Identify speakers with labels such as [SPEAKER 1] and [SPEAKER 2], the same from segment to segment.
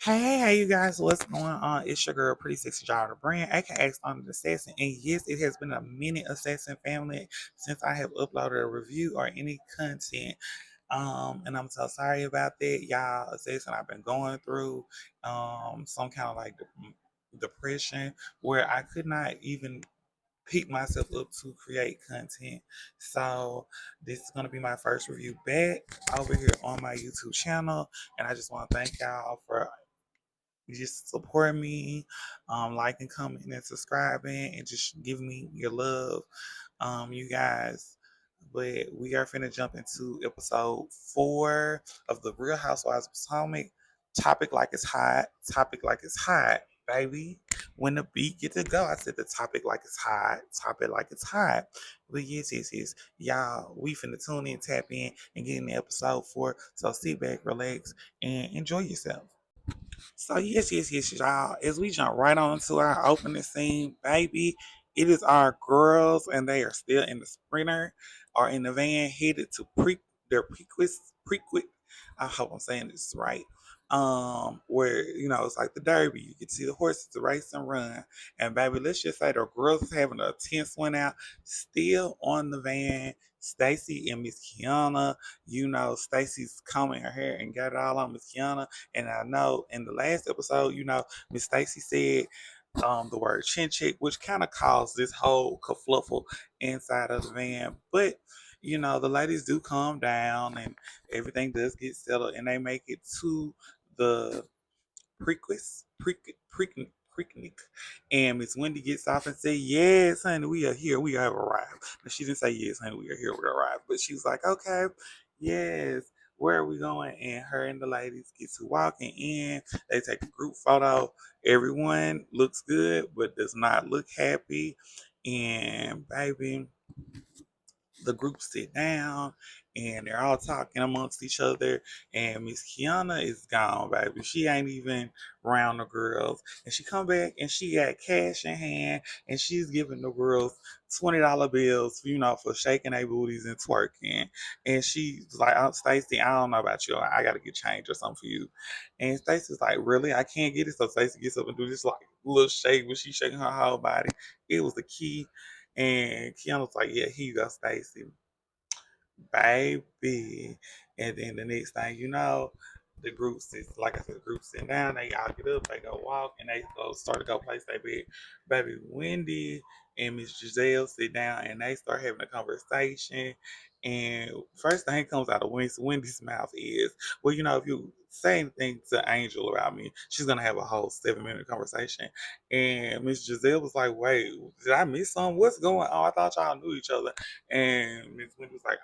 [SPEAKER 1] Hey, you guys, what's going on? It's your girl, Pretty Sexy Daughter Brand, aka on the Assassin. And yes, it has been a minute, Assassin family, since I have uploaded a review or any content. And I'm so sorry about that, y'all. Assassin, I've been going through some kind of like depression where I could not even pick myself up to create content. So this is gonna be my first review back over here on my YouTube channel, and I just want to thank y'all for just support me, liking, commenting, and subscribing, and just give me your love, you guys. But we are finna jump into episode 4 of the Real Housewives of Potomac. Topic like it's hot. Topic like it's hot, baby. When the beat get to go, I said the topic like it's hot. Topic like it's hot. But yes. Y'all, we finna tune in, tap in, and get in episode 4. So sit back, relax, and enjoy yourself. So yes, y'all. As we jump right on to our opening scene, baby, it is our girls, and they are still in the sprinter or in the van headed to their prequit. I hope I'm saying this right. Where it's like the derby. You can see the horses race and run. And baby, let's just say the girls is having a tense one out, still on the van. Stacy and Miss Kiana, Stacy's combing her hair and got it all on Miss Kiana. And I know in the last episode, Miss Stacy said the word chin check, which kind of caused this whole kerfluffle inside of the van. But the ladies do calm down and everything does get settled, and they make it to the Preakness. And Miss Wendy gets off and say, "Yes, honey, we are here. We have arrived." But she didn't say, "Yes, honey, we are here. We arrived." But she was like, "Okay, yes. Where are we going?" And her and the ladies get to walking in. They take a group photo. Everyone looks good, but does not look happy. And baby, the group sit down and they're all talking amongst each other. And Miss Kiana is gone, baby. She ain't even around the girls. And she come back and she got cash in hand and she's giving the girls $20 bills, for shaking their booties and twerking. And she's like, "Oh, Stacey, I don't know about you. I gotta get change or something for you." And Stacey's like, "Really? I can't get it." So Stacey gets up and do this like little shake when she's shaking her whole body. It was the key. And Kiana's like, "Yeah, here you go, Stacy, baby." And then the next thing you know, the group sits, like I said, the group sitting down, they all get up, they go walk, and they go start to go place their bed. Baby Wendy and Miss Giselle sit down and they start having a conversation. And first thing comes out of Wendy's mouth is, "Well, if you say anything to Angel about me, she's gonna have a whole 7 minute conversation." And Miss Giselle was like, "Wait, did I miss something? What's going on? I thought y'all knew each other." And Miss Wendy was like,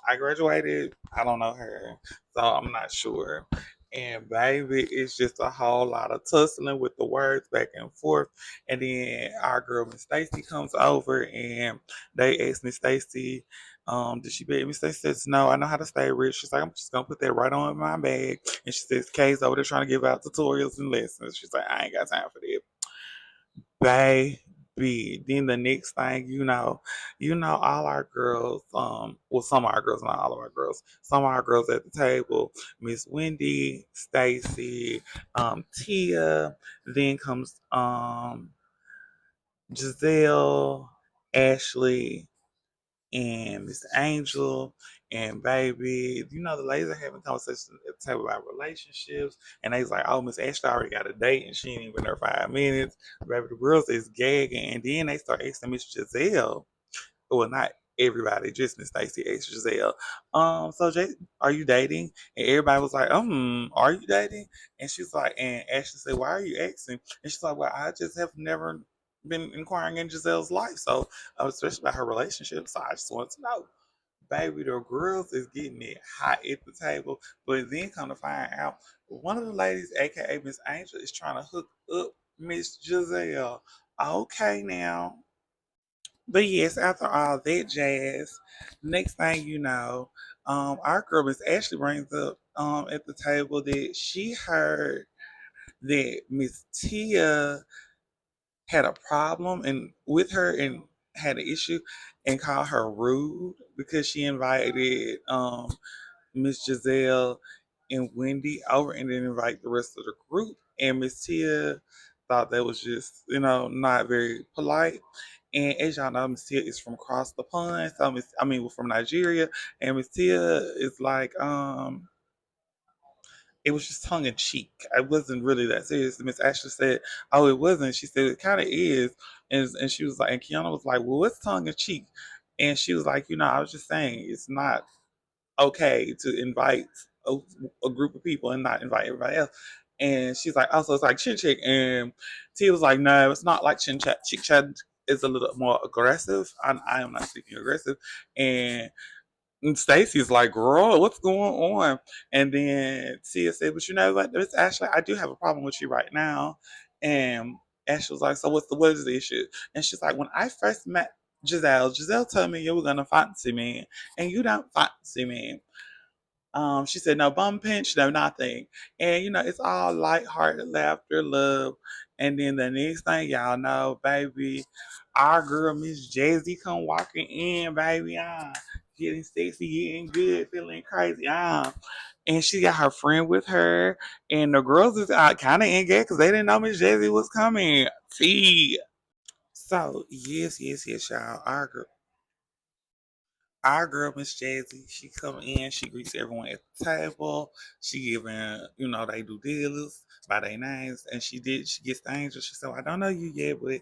[SPEAKER 1] I graduated. I don't know her, so I'm not sure." And baby, it's just a whole lot of tussling with the words back and forth. And then our girl Miss Stacy comes over and they ask Miss Stacy, "Did she beg?" Miss Stacy says, "No, I know how to stay rich." She's like, "I'm just gonna put that right on in my bag." And she says, "Kay's over there trying to give out tutorials and lessons." She's like, "I ain't got time for that." Baby. Then the next thing all our girls, well, some of our girls, not all of our girls, some of our girls at the table, Miss Wendy, Stacy, Tia, then comes Giselle, Ashley, and Miss Angel. And baby, the ladies are having conversations at the table about relationships. And they's like, "Oh, Miss Ashley already got a date and she ain't even been there 5 minutes." Baby, the girls is gagging. And then they start asking Miss Giselle. Well, not everybody, just Miss Stacy asked Giselle. So Jay, are you dating? And everybody was like, "Are you dating?" And she's like, and Ashley said, "Why are you asking?" And she's like, "Well, I just have never been inquiring in Giselle's life, so especially about her relationship. So I just want to know." Baby, the girls is getting it hot at the table, but then come to find out, one of the ladies, aka Miss Angel, is trying to hook up Miss Giselle. Okay, now. But yes, after all that jazz, next thing you know, our girl Miss Ashley brings up at the table that she heard that Miss Tia had a problem and with her and had an issue and called her rude because she invited Miss Giselle and Wendy over and then invite the rest of the group. And Miss Tia thought that was just, not very polite. And as y'all know, Miss Tia is from across the pond. So from Nigeria. And Miss Tia is like, it was just tongue in cheek. I wasn't really that serious. Miss Ashley said, "Oh, it wasn't." She said, "It kind of is," and she was like, and Kiana was like, "Well, what's tongue in cheek?" And she was like, I was just saying, it's not okay to invite a, a group of people and not invite everybody else." And she's like, "Also, it's like chin chick," and T was like, "No, it's not like chin chat. Chick chat is a little more aggressive. I am not speaking aggressive," and Stacy's like, "Girl, what's going on?" And then Tia said, "But you know what, Miss Ashley, I do have a problem with you right now." And Ashley was like, "So what is the issue?" And she's like, "When I first met Giselle told me you were gonna fancy me, and you don't fancy me." She said, "No bum pinch, no nothing." And it's all lighthearted laughter, love. And then the next thing y'all know, baby, our girl Miss Jazzy come walking in, baby. Getting sexy, getting good, feeling crazy. And she got her friend with her. And the girls is out kind of engaged because they didn't know Miss Jazzy was coming. See. So, yes, yes, yes, y'all. Our girl Miss Jazzy, she come in, she greets everyone at the table. She giving, they do dealers by their names, and she gets the angel. She said, "I don't know you yet, but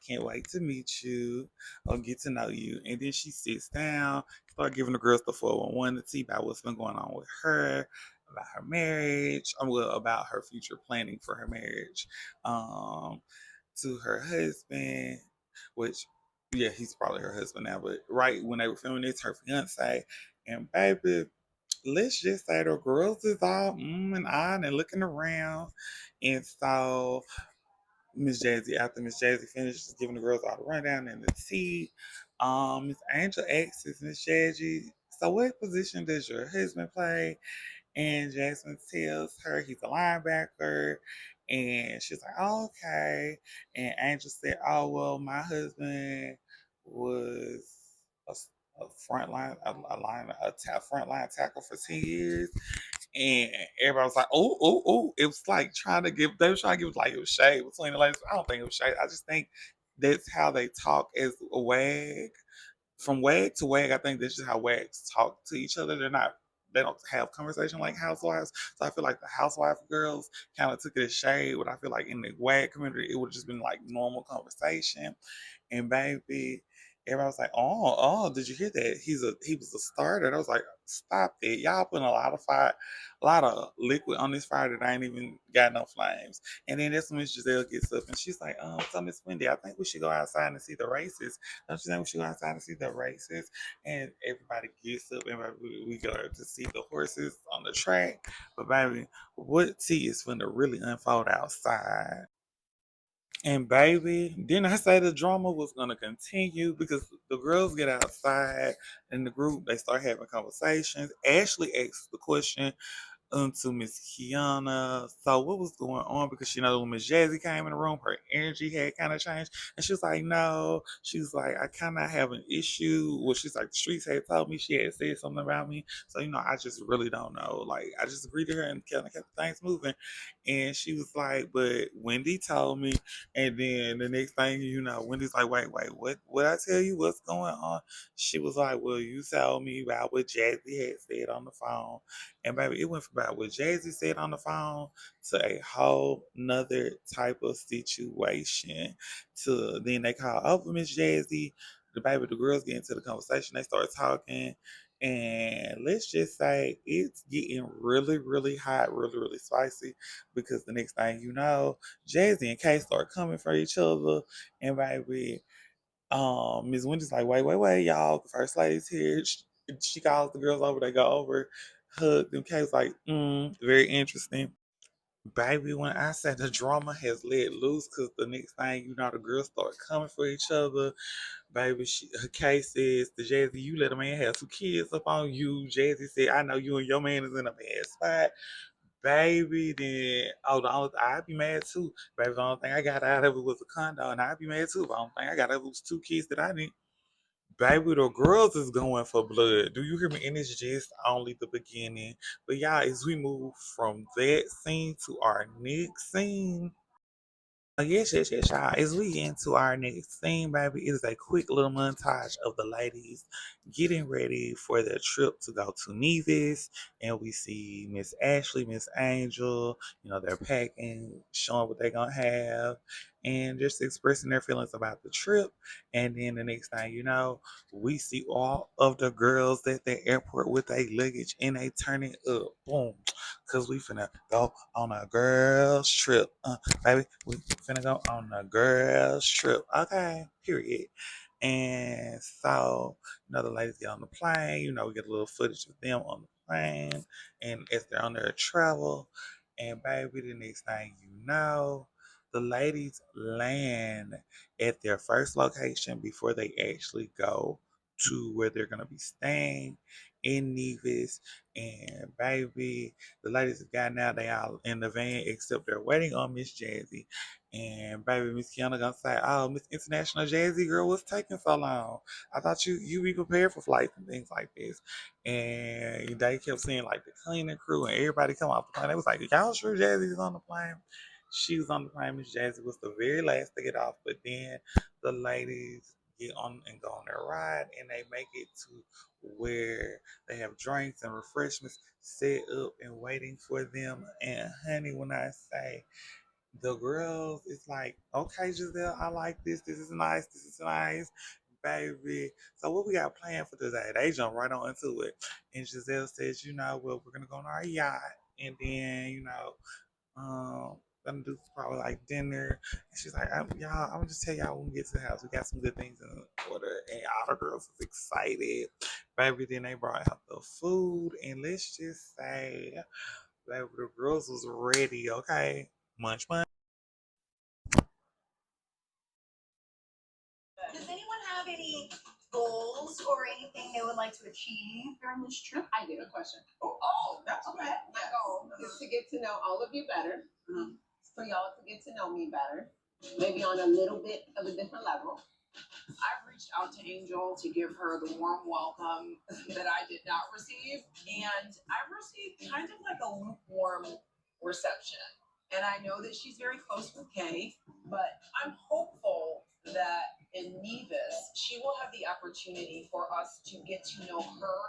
[SPEAKER 1] can't wait to meet you or get to know you." And then she sits down, start giving the girls the 411 to see about what's been going on with her, about her marriage, well, about her future planning for her marriage. Um, to her husband, which yeah, he's probably her husband now, but right when they were filming this, her fiance. And baby, let's just say the girls is all and on and looking around. And so after Miss Jazzy finishes giving the girls all the rundown and the tea, Miss Angel asks Miss Jazzy, "So what position does your husband play?" And Jasmine tells her he's a linebacker. And she's like, "Oh, okay." And Angel said, "Oh, well, my husband was a, a front line, front line tackle for 10 years." And everybody was like, "Oh, oh, oh." It was like they were trying to give like it was shade between the ladies. I don't think it was shade. I just think that's how they talk as a wag from wag to wag. I think that's just how wags talk to each other. They don't have conversation like housewives. So I feel like the housewife girls kind of took it as shade, but I feel like in the wag community, it would have just been like normal conversation. And baby, everybody was like, "Oh, did you hear that? He was a starter." And I was like, "Stop it. Y'all putting a lot of liquid on this fire that ain't even got no flames." And then that's when Miss Giselle gets up and she's like, "So Miss Wendy, I think we should go outside and see the races. Don't you think we should go outside and see the races?" And everybody gets up and we go to see the horses on the track. But baby, what tea is going to really unfold outside? And baby, didn't I say the drama was gonna continue because the girls get outside and the group they start having conversations. Ashley asks the question, to Miss Kiana. So what was going on? Because when Miss Jazzy came in the room, her energy had kind of changed, and she was like, "No," she was like, "I kind of have an issue." Well, she's like, "The streets had told me she had said something about me, so I just really don't know." Like I just agreed to her and kind of kept things moving, and she was like, "But Wendy told me," and then the next thing Wendy's like, "Wait, what I tell you? What's going on?" She was like, "Well, you told me about what Jazzy had said on the phone." And baby, it went from about what Jay-Z said on the phone to a whole nother type of situation. To then they call over Miss Jay-Z. The girls get into the conversation. They start talking. And let's just say it's getting really, really hot, really, really spicy because the next thing you know, Jay-Z and Kay start coming for each other. And baby, Miss Wendy's like, wait, y'all. The first lady's here. She calls the girls over. They go over, hug them. Kay's like, very interesting. Baby, when I said the drama has let loose, because the next thing the girls start coming for each other. Baby, her case says to Jazzy, "You let a man have 2 kids up on you." Jazzy said, "I know you and your man is in a bad spot." Baby, then I'd be mad too. Baby, the only thing I got out of it was a condo, and I'd be mad too. The only thing I got out of it was 2 kids that I need. Baby, the girls is going for blood. Do you hear me? And it's just only the beginning. But y'all, as we move from that scene to our next scene, yes, y'all. As we get into our next scene, baby, it is a quick little montage of the ladies getting ready for their trip to go to Nevis. And we see Miss Ashley, Miss Angel, they're packing, showing what they're going to have, and just expressing their feelings about the trip. And then the next thing you know, we see all of the girls at the airport with their luggage and they turn it up. Boom. Because we finna go on a girls' trip. Baby, we finna go on a girls trip. Okay, period. And so, the ladies get on the plane, we get a little footage of them on the plane and as they're on their travel. And baby, the next thing you know, the ladies land at their first location before they actually go to where they're gonna be staying in Nevis. And baby, the ladies have gotten out. They all in the van except they're waiting on Miss Jazzy. And baby, Miss Kiana gonna say, "Oh, Miss International Jazzy girl, what's taking so long? I thought you be prepared for flights and things like this." And they kept saying like the cleaning crew and everybody come off the plane. They was like, "Y'all sure Jazzy's on the plane?" She was on the plane. Miss Jazzy was the very last to get off, but then the ladies get on and go on their ride, and they make it to where they have drinks and refreshments set up and waiting for them. And honey, when I say the girls, it's like, okay, Giselle, I like this. This is nice. This is nice, baby. So what we got planned for today? They jump right on into it. And Giselle says, well, we're gonna go on our yacht, and then gonna do probably like dinner. And she's like, y'all, I'm gonna just tell y'all when we get to the house, we got some good things in order. And all the girls was excited. Baby, then they brought out the food. And let's just say, baby, the girls was ready, okay? Munch, munch.
[SPEAKER 2] Does anyone have any goals or anything they would like to achieve during this trip?
[SPEAKER 3] I do. Good question. Oh, that's okay. My goal is to get to know all of you better, for y'all to get to know me better, maybe on a little bit of a different level. I've reached out to Angel to give her the warm welcome that I did not receive, and I've received kind of like a lukewarm reception. And I know that she's very close with Kay, but I'm hopeful that in Nevis, she will have the opportunity for us to get to know her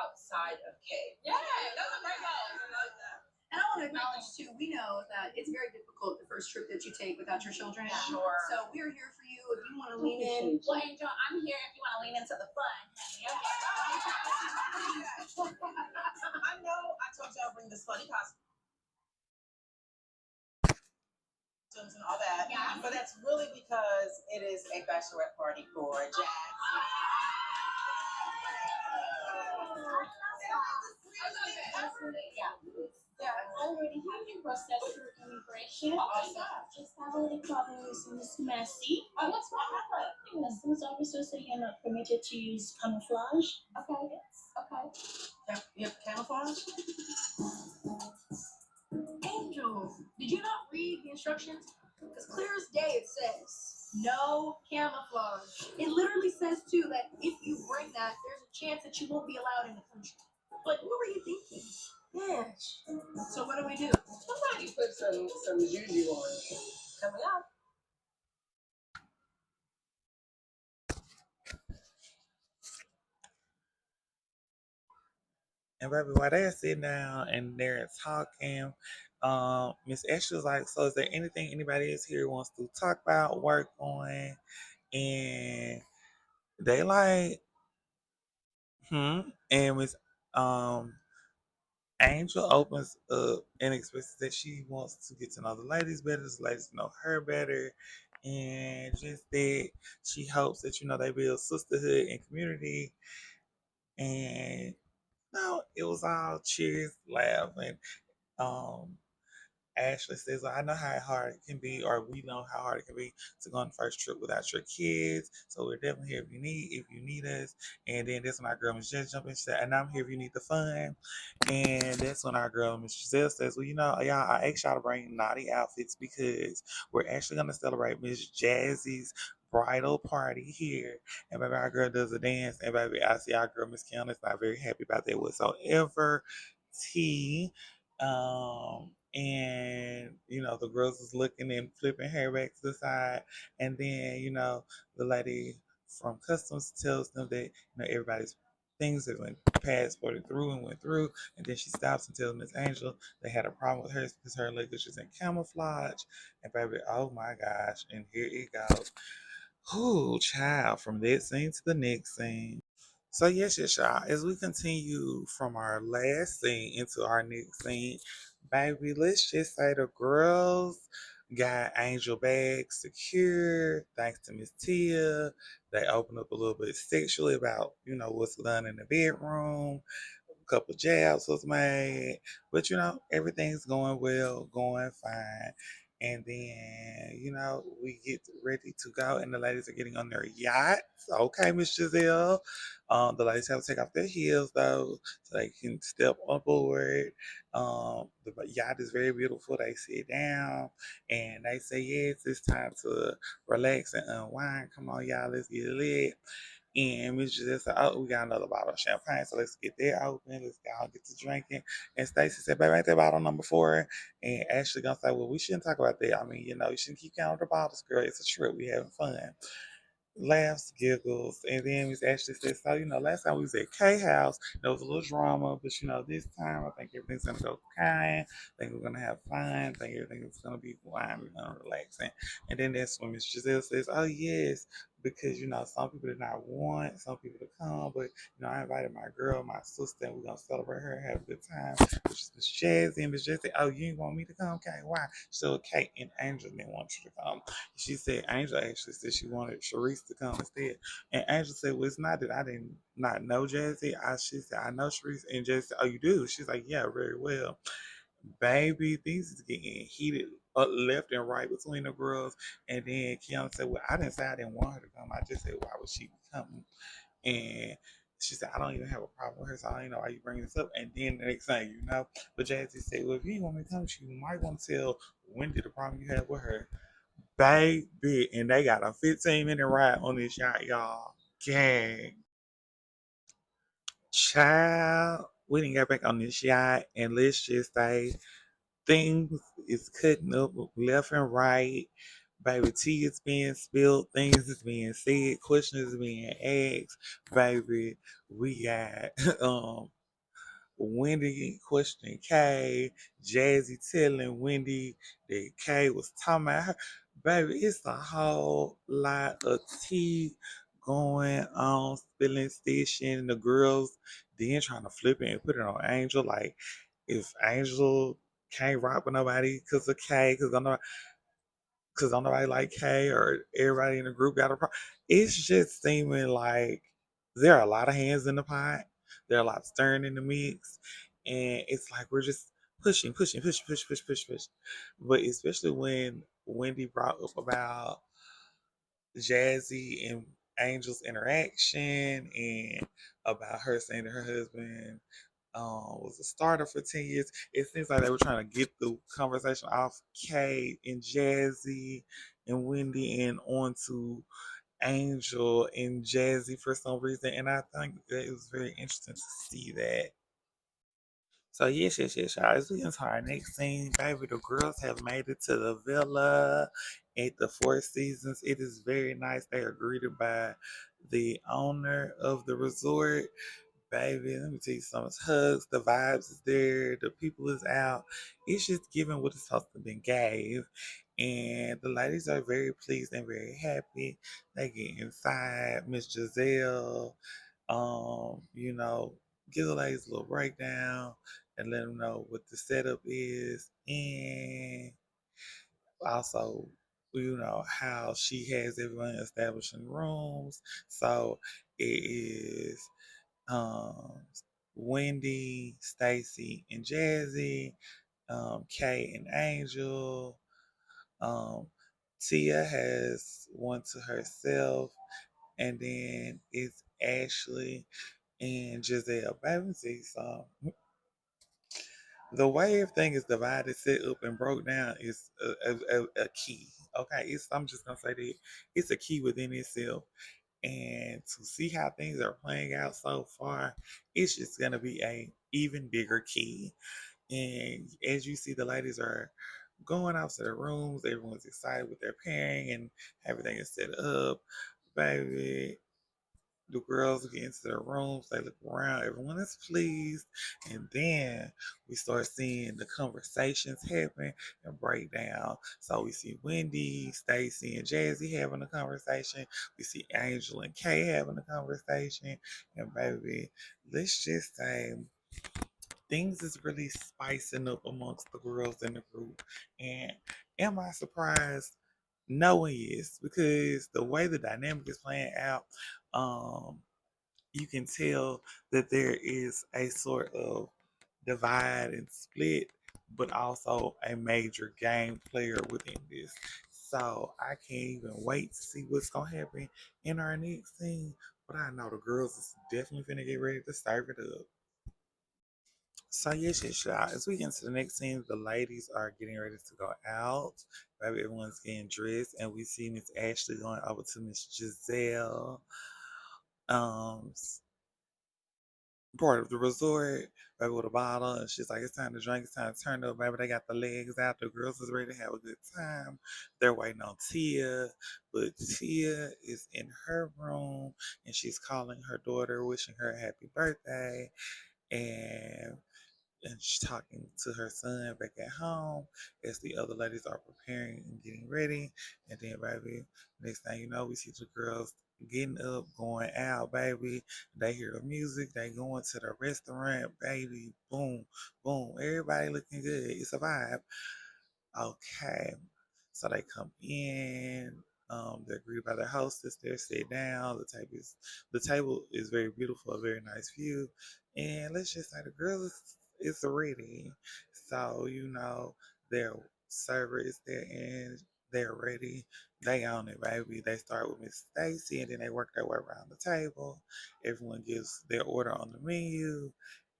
[SPEAKER 3] outside of Kay. Yeah, that's a great goal. I like that.
[SPEAKER 2] And I want to acknowledge too, we know that it's very difficult the first trip that you take without your children.
[SPEAKER 3] Sure.
[SPEAKER 2] So we're here for you if you want to lean in.
[SPEAKER 3] Well, Angel, I'm here if you want to lean into the fun. Yeah. I know I told you I'll bring this funny costumes and all that, but that's really because it is a bachelorette party for Jazz.
[SPEAKER 4] Yeah, I already have you processed through immigration.
[SPEAKER 3] Awesome.
[SPEAKER 4] Just have a little problem with Miss Massey.
[SPEAKER 3] What's wrong with it?
[SPEAKER 4] The customs officer said you're not permitted to use camouflage.
[SPEAKER 3] Okay.
[SPEAKER 4] Yes.
[SPEAKER 3] Okay. You have camouflage?
[SPEAKER 2] Angel, did you not read the instructions? Because clear as day it says no camouflage. It literally says too that if you bring that, there's a chance that you won't be allowed in the country. But what were you thinking? Yes. So what do we do?
[SPEAKER 3] Somebody put some juju on it. Coming up.
[SPEAKER 1] And baby, while they're sitting down and they're talking, Miss Ashley's like, "So is there anything anybody else here wants to talk about, work on?" And they like, And Miss um Angel opens up and expresses that she wants to get to know the ladies better, the ladies to know her better, and just that she hopes that they build sisterhood and community. And no, it was all cheers, laughing. Um, Ashley says, "I know how hard it can be, or we know how hard it can be to go on the first trip without your kids. So we're definitely here if you need us." And then that's when our girl Miss Jen jump in. She said, "And I'm here if you need the fun." And that's when our girl Miss Giselle says, "Well, y'all, I asked y'all to bring naughty outfits because we're actually gonna celebrate Miss Jazzy's bridal party here. And baby, our girl does a dance. And baby, I see our girl Miss Kim is not very happy about that whatsoever. T. And the girls is looking and flipping hair back to the side. And then, the lady from customs tells them that, everybody's things that went passported through and went through. And then she stops and tells Miss Angel they had a problem with hers because her luggage is in camouflage. And baby, oh my gosh. And here it goes. Whoo, child, from that scene to the next scene. So yes, y'all. As we continue from our last scene into our next scene, baby, let's just say the girls got Angel bags secured thanks to Miss Tia. They opened up a little bit sexually about what's done in the bedroom. A couple jabs was made, but everything's going well, going fine. And then we get ready to go, and the ladies are getting on their yachts. Okay, Miss Giselle. The ladies have to take off their heels though, so they can step on board. The yacht is very beautiful. They sit down and they say, "Yes, it's time to relax and unwind. Come on, y'all, let's get lit." And Miss Giselle said, "Oh, we got another bottle of champagne, so let's get that open. Let's go get to drinking." And Stacy said, "Baby, ain't that bottle number 4?" And Ashley gonna say, "Well, we shouldn't talk about that. I mean, you shouldn't keep counting the bottles, girl. It's a trip. We having fun." Laughs, giggles, and then Miss Ashley said, "So, last time we was at K House, there was a little drama, but this time I think everything's gonna go kind. I think we're gonna have fun. I think everything's gonna be fine. We're gonna relaxing." And then that's when Miss Giselle says, "Oh yes, because some people did not want some people to come, but I invited my girl, my sister, and we're gonna celebrate her, have a good time." Which is Miss Jazzy, and Miss Jazzy said, "Oh, you didn't want me to come? Okay, why?" So Kate and Angel didn't want you to come. She said Angel actually said she wanted Sharice to come instead. And Angel said, "Well, it's not that I didn't not know Jazzy. She said, I know Sharice." And Jazzy said, "Oh, you do?" She's like, "Yeah, very well." Baby, things is getting heated up left and right between the girls. And then Kiana said, "Well, I didn't say I didn't want her to come. I just said, why would she be coming?" And she said, "I don't even have a problem with her, so I don't know why you bring this up." And then the next thing but Jazzy said, "Well, if you didn't want me to come, you might want to tell Wendy the problem you had with her." Baby, and they got a 15-minute ride on this yacht, y'all. Gang. Child, we didn't get back on this yacht, and let's just say things is cutting up left and right. Baby, tea is being spilled, things is being said, questions is being asked. Baby, we got Wendy questioning Kay, Jazzy telling Wendy that Kay was talking about her. Baby, it's a whole lot of tea going on, spilling station. The girls then trying to flip it and put it on Angel. Like, if Angel can't rock with nobody because of Kay, because don't nobody like Kay or everybody in the group got a problem. It's just seeming like there are a lot of hands in the pot. There are a lot of stirring in the mix. And it's like we're just pushing, pushing, push, push, push, push, push. But especially when Wendy brought up about Jazzy and Angel's interaction and about her saying that her husband was a starter for 10 years. It seems like they were trying to get the conversation off Kate and Jazzy and Wendy and onto Angel and Jazzy for some reason. And I think that it was very interesting to see that. So yes, y'all. As we enter our next scene, baby, the girls have made it to the villa at the Four Seasons. It is very nice. They are greeted by the owner of the resort. Baby, let me tell you something. It's hugs, the vibes is there, the people is out. It's just giving what it's supposed to be gave. And the ladies are very pleased and very happy. They get inside. Miss Giselle, you know, give the ladies a little breakdown and let them know what the setup is. And also, how she has everyone established in rooms. So it is um, Wendy, Stacy, and Jazzy, Kay and Angel. Um, Tia has one to herself, and then it's Ashley and Giselle. Baby, see some. The way everything is divided, set up, and broke down is a key. Okay, I'm just gonna say that it's a key within itself, and to see how things are playing out so far, it's just gonna be a even bigger key. And as you see, the ladies are going out to their rooms. Everyone's excited with their pairing and everything is set up. Baby, the girls get into their rooms, they look around, everyone is pleased, and then we start seeing the conversations happen and break down. So we see Wendy, Stacy, and Jazzy having a conversation. We see Angel and Kay having a conversation, and baby, let's just say things is really spicing up amongst the girls in the group. And am I surprised? No one is, because the way the dynamic is playing out, um, you can tell that there is a sort of divide and split, but also a major game player within this. So I can't even wait to see what's gonna happen in our next scene. But I know the girls is definitely gonna get ready to serve it up. So yes, y'all. As we get into the next scene, the ladies are getting ready to go out. Baby, everyone's getting dressed, and we see Miss Ashley going over to Miss Giselle. Um, Part of the resort, baby, with a bottle, and she's like, "It's time to drink. It's time to turn up, baby." They got the legs out. The girls is ready to have a good time. They're waiting on Tia, but Tia is in her room and she's calling her daughter, wishing her a happy birthday, and she's talking to her son back at home as the other ladies are preparing and getting ready. And then, baby, next thing you know, we see the girls getting up, going out, baby. They hear the music, they going to the restaurant, baby. Boom, boom. Everybody looking good. It's a vibe. Okay. So they come in. They're greeted by their hostess. They sit down. The table is very beautiful, a very nice view. And let's just say the girl is ready. So their server is there and they're ready. They own it, baby. They start with Miss Stacy and then they work their way around the table. Everyone gives their order on the menu,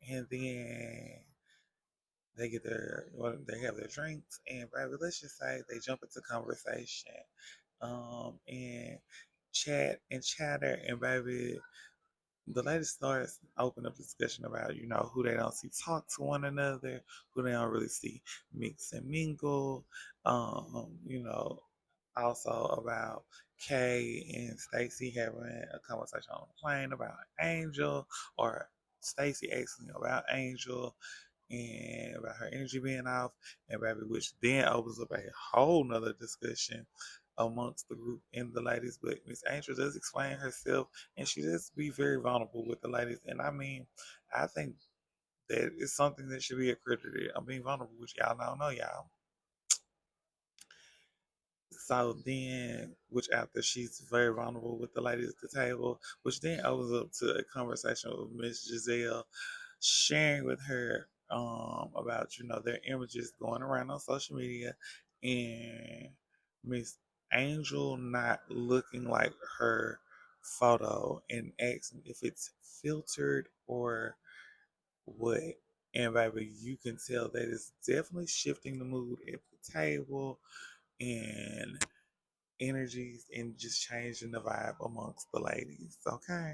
[SPEAKER 1] and then they have their drinks, and baby, let's just say they jump into conversation, and chat and chatter, and baby, the lady starts open up discussion about who they don't see talk to one another, who they don't really see mix and mingle, also about Kay and Stacy having a conversation on the plane about Angel, or Stacy asking about Angel and about her energy being off, and baby, which then opens up a whole nother discussion amongst the group and the ladies. But Miss Angel does explain herself, and she does be very vulnerable with the ladies. And I mean, I think that is something that should be accredited. I'm being vulnerable with y'all. I don't know y'all. So then, which after she's very vulnerable with the ladies at the table, which then opens up to a conversation with Miss Giselle, sharing with her about their images going around on social media, and Miss Angel not looking like her photo, and asking if it's filtered or what. And baby, you can tell that it's definitely shifting the mood at the table, and energies, and just changing the vibe amongst the ladies. Okay.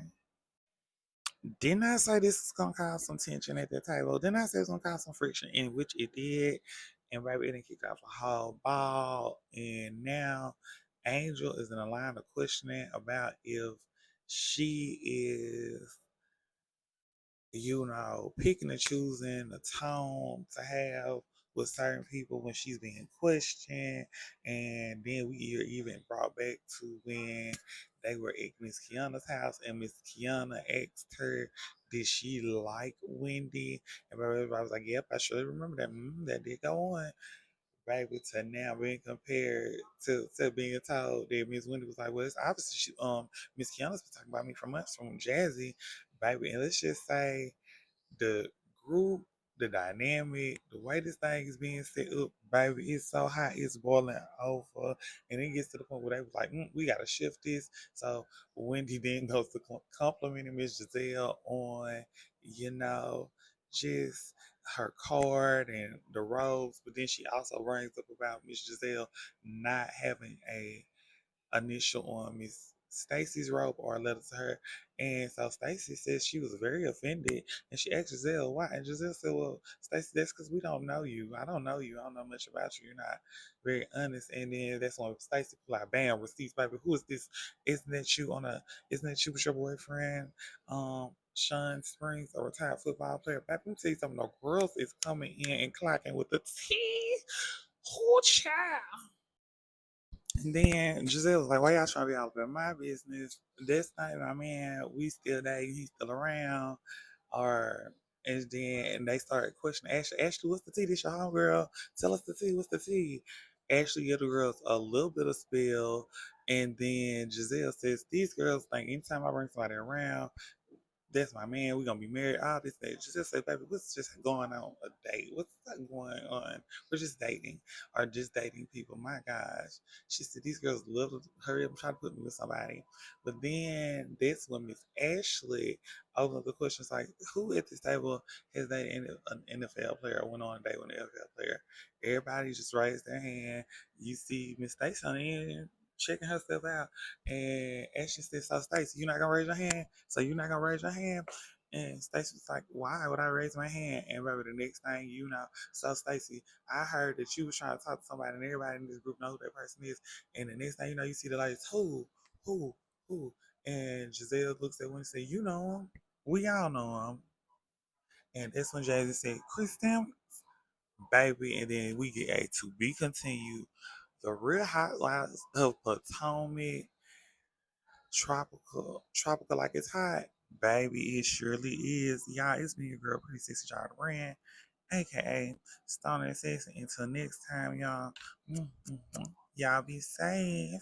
[SPEAKER 1] Didn't I say this is gonna cause some tension at the table? Didn't I say it's gonna cause some friction? In which it did. And baby, it didn't kick off a whole ball. And now Angel is in a line of questioning about if she is picking and choosing the tone to have with certain people when she's being questioned. And then we are even brought back to when they were at Miss Kiana's house, and Miss Kiana asked her, did she like Wendy? And everybody was like, yep, I surely remember that. That did go on. Baby, to now being compared to being told that Miss Wendy was like, well, it's obviously Miss Kiana's been talking about me for months from Jazzy, baby. And let's just say the group, the dynamic, the way this thing is being set up, baby, it's so hot, it's boiling over, and it gets to the point where they was like, we gotta shift this. So Wendy then goes to complimenting Miss Giselle on, just her card and the robes, but then she also brings up about Miss Giselle not having a initial on Miss Stacy's robe or a letter to her. And so Stacy says she was very offended and she asked Giselle why. And Giselle said, well, Stacy, that's because we don't know you. I don't know you. I don't know much about you. You're not very honest. And then that's when Stacy pull out, bam, receipts, baby. Who is this? Isn't that you with your boyfriend? Sean Springs, a retired football player. Baby, let me tell you something. The girls is coming in and clocking with the tea. Who child? And then Giselle was like, why y'all trying to be all about my business? This night, my man, we still dating, he's still around. Or, and then they started questioning Ashley, Ashley, what's the tea? This your homegirl? Tell us the tea, what's the tea? Ashley give the girls a little bit of spill. And then Giselle says, these girls think anytime I bring somebody around, that's my man. We're gonna be married. All this day. She just say, baby, what's just going on a date? What's going on? We're just dating or just dating people. My gosh. She said these girls love to hurry up and try to put me with somebody. But then that's when Miss Ashley opened up the questions like, who at this table has dated an NFL player or went on a date with an NFL player? Everybody just raised their hand. You see Miss Stacey on the end checking herself out. And Ashley said, so Stacey, you not gonna raise your hand? So you not gonna raise your hand? And Stacey was like, why would I raise my hand? And baby, the next thing you know, so Stacey, I heard that you was trying to talk to somebody and everybody in this group know who that person is. And the next thing you know, you see the lights, who, who? And Giselle looks at one and said, you know him. We all know him. And that's when Jazzy said, Kristen, baby. And then we get a to be continued. The Real Housewives of Potomac, tropical like it's hot. Baby, it surely is. Y'all, it's me, your girl, Pretty Sexy Jar Brand, aka Stone and Sexy. Until next time, y'all. Y'all be safe.